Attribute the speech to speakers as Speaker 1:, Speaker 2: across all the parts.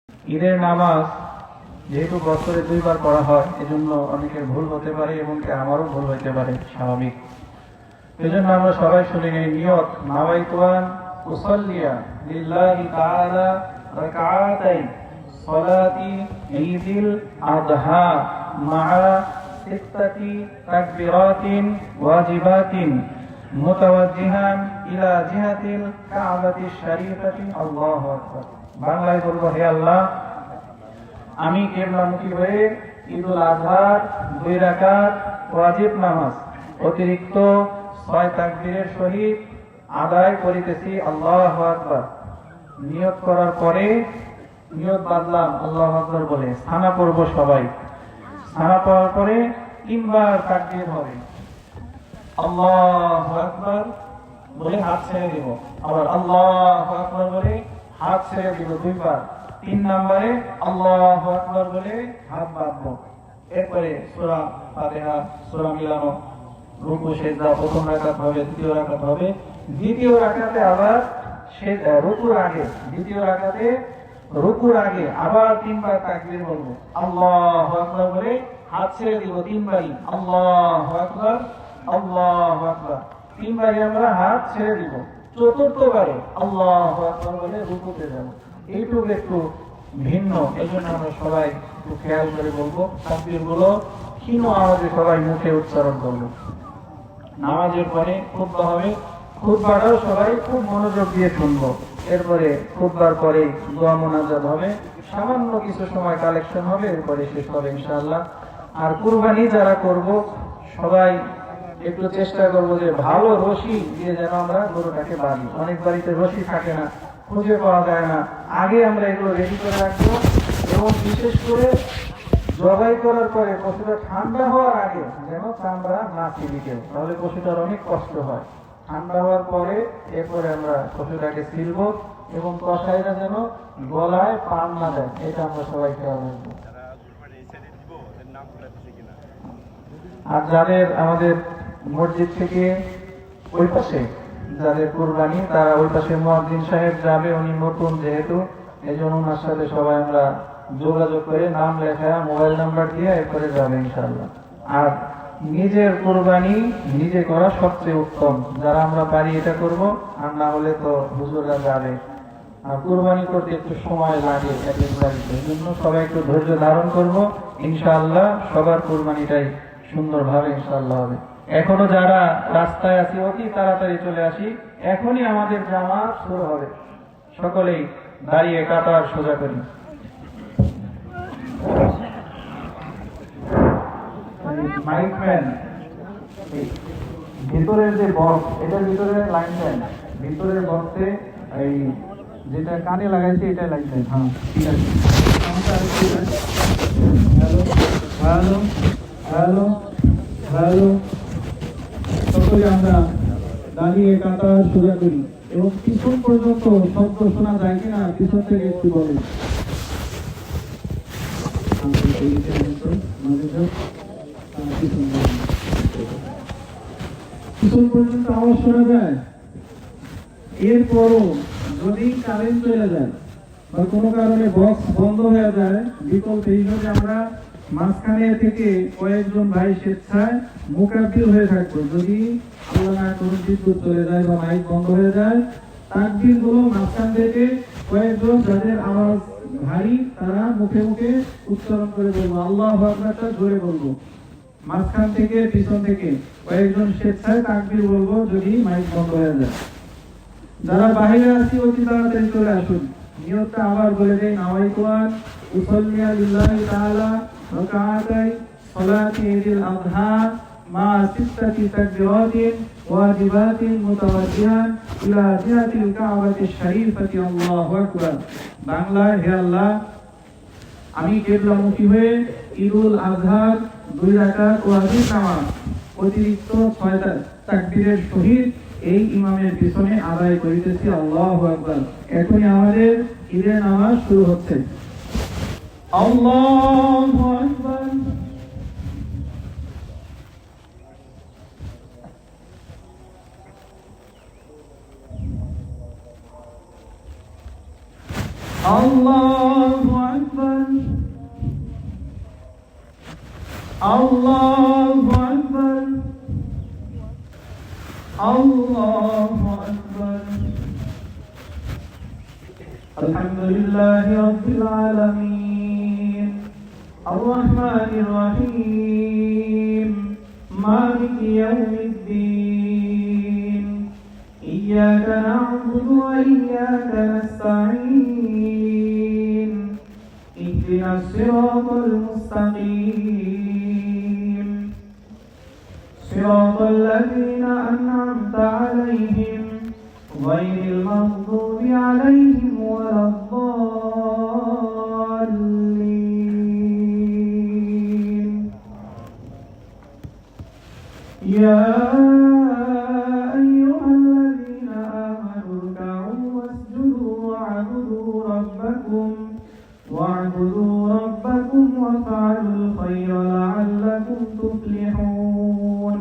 Speaker 1: ঈদের নামাজ যেহেতু বছরে দুইবার পড়া হয়, এজন্য অনেকের ভুল হতে পারে এবং আমারও ভুল হইতে পারে, স্বাভাবিক। এজন্য আমরা সবাই শুনে নেই নিয়ত, নাওয়াইতু আন উসাল্লিয়া লিল্লাহি তাআলা রাকাতাই সালাতি ঈদিল আযহা মা'a সিত্তাতি তাকবীরাতিন ওয়াজিবাতিন মুতাওয়াজ্জিহান ইলা জিহাতিল কা'বাতিশ শরীফাতি। আল্লাহু আকবার। বাংলায় বলবো, হে আল্লাহ, আমি কিবলামুখী হয়ে ঈদুল আজহার 2 রাকাত ওয়াজিব নামাজ অতিরিক্ত 6 তাকবীরের সহিত আদায় করিতেছি। আল্লাহু আকবার। নিয়ত করার পরে নিয়ত বাদলাম আল্লাহু আকবার বলে সানা পড়ব সবাই। সানা পড়ার পরে 3 বার তাকবীর হবে। আল্লাহু আকবার বলে হাত ছেড়ে দিব, আবার আল্লাহু আকবার বলে হাত ছেড়ে দিব 2 বার। 3 নম্বরে আল্লাহু আকবার বলে হাত বাঁধবো। এরপরে সূরা ফাতিহা, সূরা মিলানো, রুকু সেজদা প্রথম রাকাত হবে, দ্বিতীয় রাকাত হবে। দ্বিতীয় রাকাতে আবার রুকুর আগে, দ্বিতীয় রাকাতে রুকুর আগে আবার 3 বার তাকবীর বলবো। আল্লাহু আকবার বলে হাত ছেড়ে দিব 3 বারই। আল্লাহু আকবার, আল্লাহু আকবার 3 বারই আমরা হাত ছেড়ে দিব। চতুর্থবারে আল্লাহু আকবার বলে রুকুতে যাব। এইটুকু একটু ভিন্ন, এই জন্য আমরা সবাই একটু খেয়াল করে বলবো। তাকবীর গুলো ক্ষীণ আওয়াজে সবাই মুখে উচ্চারণ করবো। নামাজের পরে খুতবা হবে, খুতবাটাও সবাই খুব মনোযোগ দিয়ে শুনবো। এরপরে খুতবার পরে দোয়া মুনাজাত হবে, সামান্য কিছু সময় কালেকশন হবে, এরপরে শেষ হবে ইনশাআল্লাহ। আর কুরবানি যারা করব সবাই একটু চেষ্টা করবো যে ভালো রশি দিয়ে যেন আমরা গরুটাকে বাঁধি। অনেক বাড়িতে রশি থাকে না, খুঁজে পাওয়া যায় না। আগে আমরা এগুলো রেডি করে রাখবো এবং বিশেষ করে জবাই করার পরে পশুটা ঠান্ডা হওয়ার আগে যেন চামড়া না ছিঁড়ে কেউ, তাহলে পশুটার অনেক কষ্ট হয়। ঠান্ডা হওয়ার পরে এরপরে আমরা পশুটাকে ছিলবো এবং কসাইরা যেন গলায় পান না দেয়, এটা আমরা সবাই খেয়াল রাখবো। আর যাদের আমাদের মসজিদ থেকে ওই পাশে যাদের কুরবানি, তারা ওই পাশে মুয়াজ্জিন সাহেব যাবে, উনি নতুন যেহেতু, এই জন্য ওনার সাথে সবাই আমরা যোগাযোগ করে নাম লেখা, মোবাইল নাম্বার দিয়ে এরপরে যাবে ইনশাআল্লাহ। আর নিজের কুরবানি নিজে করা সবচেয়ে উত্তম। যারা আমরা পারি এটা করব, আর না হলে তো হুজুররা যাবে। আর কুরবানি করতে একটু সময় লাগে এই জন্য সবাই একটু ধৈর্য ধারণ করব। ইনশাআল্লাহ সবার কুরবানিটাই সুন্দরভাবে ইনশাআল্লাহ হবে। এখনো যারা রাস্তায় আছি অতি তাড়াতাড়ি চলে আসি, এখনই আমাদের জামাত শুরু হবে। সকলেই দাঁড়িয়ে কাতার সোজা করি। মাইকম্যান, ভিতরের যে বক্স, এটার ভিতরে লাইন দেন, ভিতরের বক্সে এই যেটা কানে লাগাইছে এটা লাইন দেন। হ্যাঁ, ঠিক আছে। হ্যালো হ্যালো হ্যালো হ্যালো, সকলে আমরা দাঁড়িয়ে কাতার সোজা করি এবং পিছন পর্যন্ত শব্দ শোনা যায় কিনা পিছন থেকে একটু বলেন। পিছন পর্যন্ত আওয়াজ শোনা যায়। এরপরও যদি কারেন্ট চলে যায় বা কোনো কারণে বক্স বন্ধ হয়ে যায়, বিকল্প হিসেবে আমরা মাঝখানে থেকে কয়েকজন ভাই স্বেচ্ছায় মুকাব্বির হয়ে থাকবো। যদি আল্লাহ না করুন বিদ্যুৎ চলে যায় বা মাইক বন্ধ হয়ে যায়, তাকবীর গুলো মাঝখান থেকে কয়েকজন যাদের আওয়াজ ভারী তারা মুখে মুখে উচ্চারণ করে বলবো। আল্লাহু আকবারটা জোরে বলবো। মাঝখান থেকে পিছন থেকে কয়েকজন স্বেচ্ছায় তাকবীর বলবো যদি মাইক বন্ধ হয়ে যায়। যারা বাইরে আছি অতি তাড়াতাড়ি চলে আসুন। নিয়তটা আবার বলে দেই, নাওয়াইতু আন উসাল্লিয়া লিল্লাহি তাআলা রাকাতাই সালাতি ঈদিল আযহা মা সিত্তাতি তাকবীরাতিন ওয়াজিবাতিন মুতাওয়াজ্জিহান ইলা জিহাতিল কা'বাতিশ শরীফাতি। আল্লাহু আকবার। বাংলায়, হে আল্লাহ, আমি কিবলামুখী হয়ে ঈদুল আযহার 2 রাকাত ওয়াজিব নামাজ অতিরিক্ত 6 তাকবীরের সহিত এই ইমামের পিছনে আদায় করিতেছি। আল্লাহু আকবার। এখনই আমাদের ঈদের নামাজ শুরু হচ্ছে। আল্লাহু আকবার। আল্লাহু الله أكبر الله أكبر. الحمد لله رب العالمين الرحمن الرحيم مالك يوم الدين إياك نعبد وإياك نستعين اهدنا الصراط المستقيم صراط الذين أنعمت عليهم غير المغضوب عليهم ولا الضالين. يا أيها الذين آمنوا اركعوا واسجدوا واعبدوا ربكم وافعلوا الخير لعلكم تفلحون.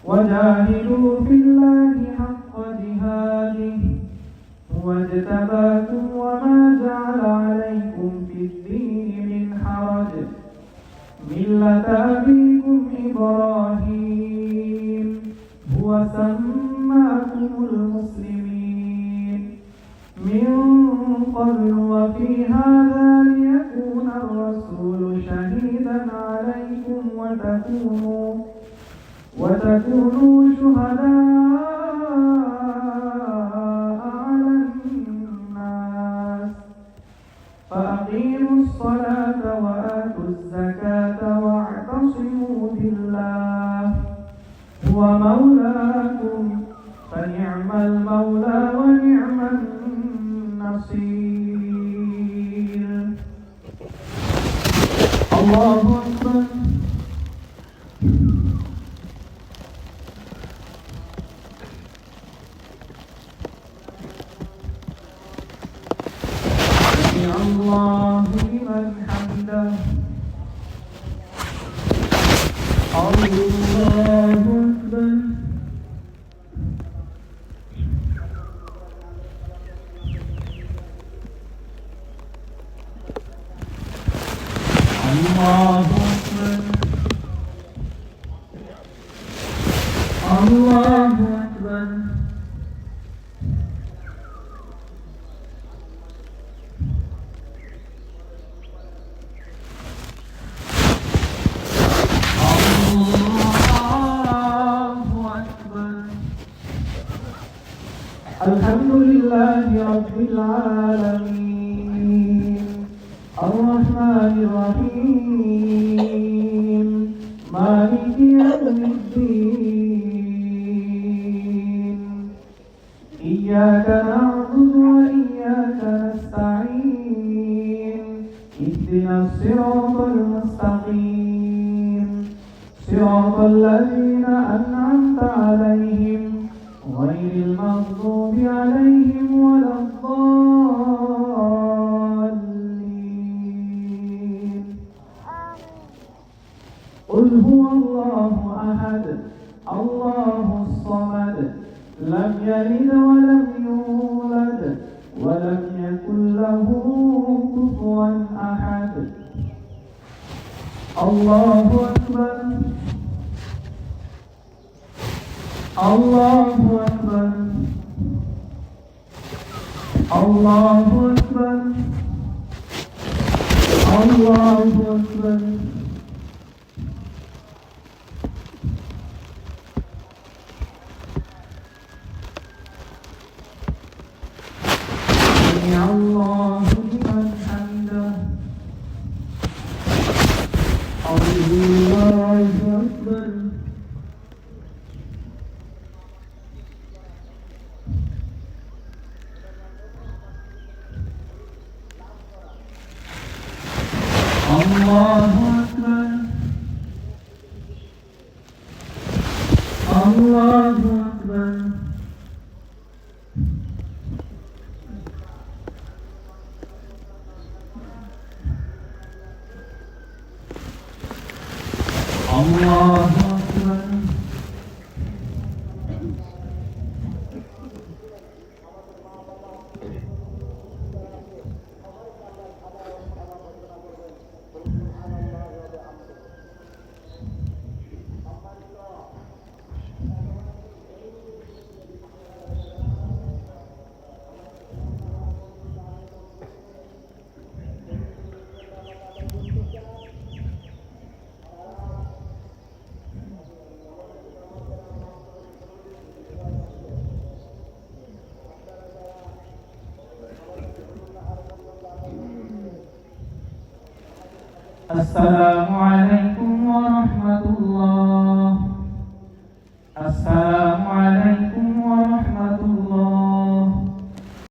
Speaker 1: وجاهدوا في الله حق جهاده هو اجتباكم وما جعل عليكم في الدين من حرج ملة أبيكم إبراهيم هو سماكم المسلمين من قبل وفي هذا ليكون الرسول شهيدا عليكم وتكونوا شهداء على الناس فأقيموا الصلاة وآتوا الزكاة واعتصموا بالله هو مولاكم فنعم المولى ونعم النصير. الله أكبر. الله لمن حمده. الله أكبر. الله أكبر. الله أكبر. الحمد لله رب العالمين الرحمن الرحيم مالك يوم الدين إياك نعبد وإياك نستعين اهدنا الصراط المستقيم صراط الذين أنعمت عليهم غير المغضوب عليهم ولا الضالين. قل هو الله أحد الله الصمد لم يلد ولم يولد ولم يكن له كفوا أحد. الله أكبر. الله أكبر. الله أكبر. الله أكبر. سمع الله لمن حمده. الله أكبر. الله أكبر. الله أكبر. الله أكبر. আসসালামু আলাইকুম ওয়া রাহমাতুল্লাহ। আসসালামু